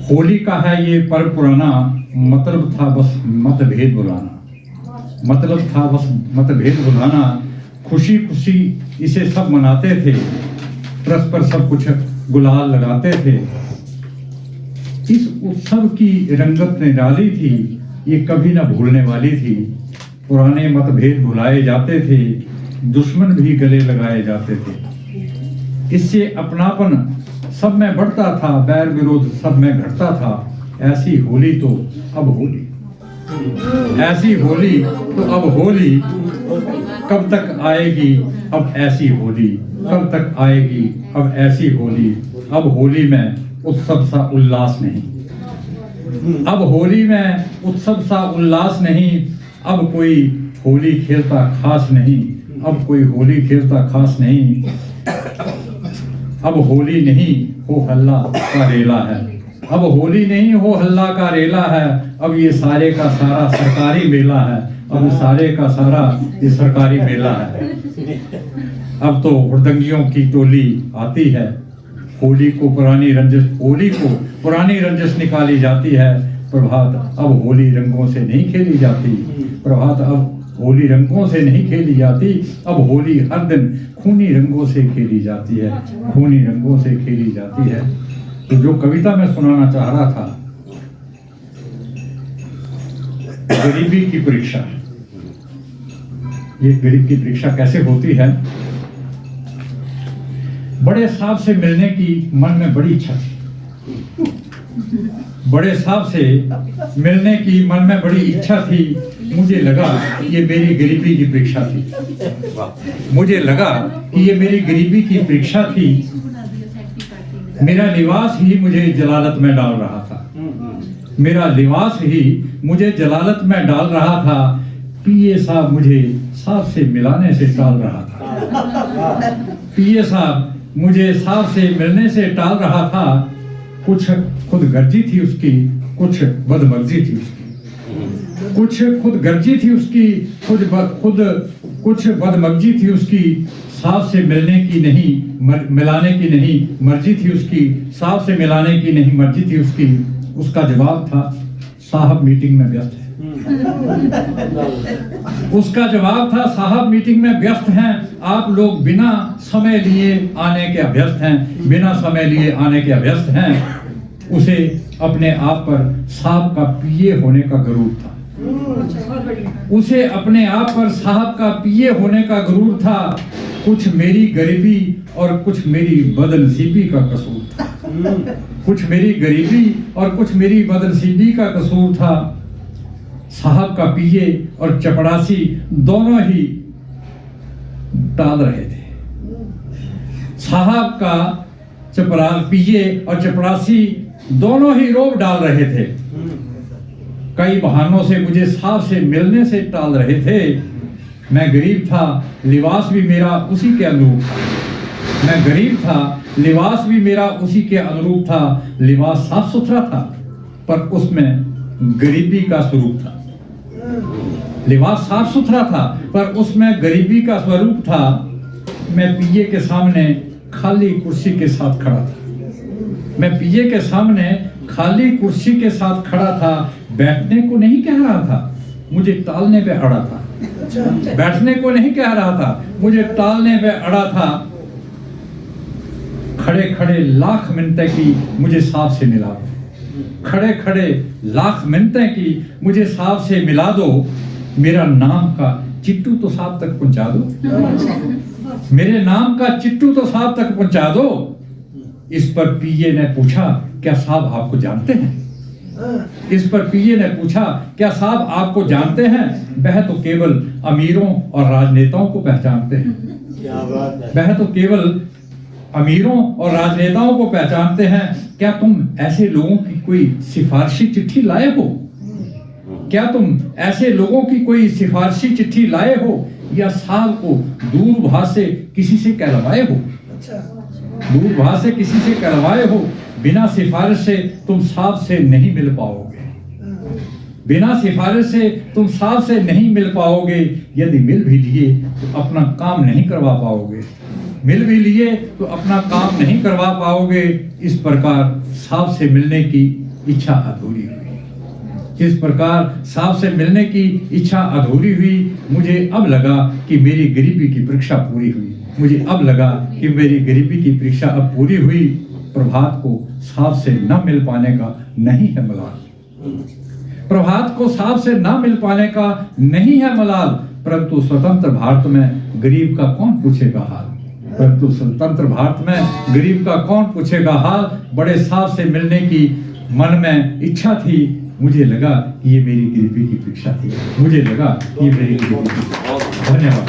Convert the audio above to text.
होली का है ये पर्व पुराना, मतलब था बस मतभेद बुलाना। मतलब था बस मतभेद बुलाना, खुशी खुशी इसे सब मनाते थे, परस्पर सब कुछ गुलाल लगाते थे। इस उत्सव की रंगत ने डाली थी, ये कभी ना भूलने वाली थी। पुराने मतभेद भुलाए जाते थे, दुश्मन भी गले लगाए जाते थे। इससे अपनापन सब में बढ़ता था, बैर विरोध सब में घटता था। ऐसी होली तो अब होली, ऐसी होली तो अब होली, कब तक आएगी अब ऐसी होली, कब तक आएगी अब ऐसी होली। अब होली में उत्सव सा उल्लास नहीं, अब होली में उत्सव सा उल्लास नहीं। अब कोई होली खेलता खास नहीं, अब कोई होली खेलता खास नहीं। अब होली नहीं हो हल्ला का रेला है, अब होली नहीं हो हल्ला का रेला है। अब ये सारे का सारा सरकारी मेला है, अब सारे का सारा ये सरकारी मेला है। अब तो हुड़दंगियों की टोली आती है, होली को पुरानी रंजिश निकाली जाती है। प्रभात अब होली रंगों से नहीं खेली जाती, प्रभात अब होली रंगों से नहीं खेली जाती। अब होली हर दिन खूनी रंगों से खेली जाती है, खूनी रंगों से खेली जाती है। तो जो कविता मैं सुनाना चाह रहा था, गरीबी की परीक्षा। ये गरीब की परीक्षा कैसे होती है? बड़े साहब से मिलने की मन में बड़ी इच्छा थी, बड़े साहब से मिलने की मन में बड़ी इच्छा थी। मुझे लगा ये मेरी गरीबी की परीक्षा थी, मुझे लगा कि ये मेरी गरीबी की परीक्षा थी। मेरा लिबास ही मुझे जलालत में डाल रहा था, मेरा लिबास ही मुझे जलालत में डाल रहा था। पीए साहब मुझे साहब से मिलाने से टाल रहा था, पीए साहब मुझे साहब से मिलने से टाल रहा था। कुछ खुद गर्जी थी उसकी, कुछ बदमर्जी थी उसकी, कुछ खुद गर्जी थी उसकी, कुछ बदमर्जी थी उसकी। साहब से मिलने की नहीं मिलाने की नहीं मर्जी थी उसकी, साहब से मिलाने की नहीं मर्जी थी उसकी। उसका जवाब था साहब मीटिंग में व्यस्त है, उसका जवाब था साहब मीटिंग में व्यस्त हैं। आप लोग बिना समय लिए आने के अभ्यस्त हैं, बिना समय लिए आने के अभ्यस्त हैं। उसे अपने आप पर साहब का पीए होने का गरूर था, उसे अपने आप पर साहब का पीए होने का गरूर था। कुछ मेरी गरीबी और कुछ मेरी बदनसीबी का कसूर था, कुछ मेरी गरीबी और कुछ मेरी बदनसीबी का कसूर था। साहब का पीए और चपड़ासी दोनों ही टाल रहे थे, साहब का पीए और चपड़ासी दोनों ही रोब डाल रहे थे। कई बहानों से मुझे साहब से मिलने से टाल रहे थे। मैं गरीब था, लिबास भी मेरा उसी के अनुरूप था, मैं गरीब था, लिबास भी मेरा उसी के अनुरूप था। लिबास साफ सुथरा था पर उसमें गरीबी का स्वरूप था, लिबास साफ सुथरा था पर उसमें गरीबी का स्वरूप था। मैं पीए के सामने खाली कुर्सी के साथ खड़ा था, मैं पीए के सामने खाली कुर्सी के साथ खड़ा था। बैठने को नहीं कह रहा था, मुझे टालने पे अड़ा था, बैठने को नहीं कह रहा था, मुझे टालने पे अड़ा था। खड़े खड़े लाख मिन्नतें की मुझे साहब से मिला दो, खड़े खड़े लाख मिन्नतें की मुझे साहब से मिला दो। मेरा नाम का चिट्टू तो साहब तक पहुंचा दो, मेरे नाम का चिट्टू तो साहब तक पहुंचा दो। इस पर पीए ने पूछा क्या साहब आपको जानते हैं, इस पर पीए ने पूछा क्या साहब आपको जानते हैं। वह तो केवल अमीरों और राजनेताओं को पहचानते हैं, वह तो केवल अमीरों और राजनेताओं को पहचानते हैं। क्या तुम ऐसे लोगों की कोई सिफारिशी चिट्ठी लाए हो, क्या तुम ऐसे लोगों की कोई सिफारिशी चिट्ठी लाए हो, या साहब को दूरभाष से किसी से कहलवाए हो, दूरभाष से किसी से कहलवाए हो। बिना सिफारिश से तुम साहब से नहीं मिल पाओगे, बिना सिफारिश से तुम साहब से नहीं मिल पाओगे। यदि मिल भी लिए तो अपना काम नहीं करवा पाओगे, मिल भी लिए तो अपना काम नहीं करवा पाओगे। इस प्रकार साहब से मिलने की इच्छा अधूरी हुई। इस प्रकार साहब से मिलने की इच्छा अधूरी हुई। मुझे अब लगा कि मेरी गरीबी की परीक्षा पूरी हुई। मुझे अब लगा कि मेरी गरीबी की परीक्षा अब पूरी हुई। प्रभात को साहब से न मिल पाने का नहीं है मलाल। प्रभात को साहब से न मिल पाने का नहीं है मलाल, परंतु स्वतंत्र भारत में गरीब का कौन पूछेगा हाल। परंतु स्वतंत्र भारत में गरीब का कौन पूछेगा हाल। बड़े साहब से मिलने की मन में इच्छा थी। मुझे लगा कि ये मेरी गरीबी की परीक्षा थी। मुझे लगा कि ये मेरी गरीबी की। धन्यवाद।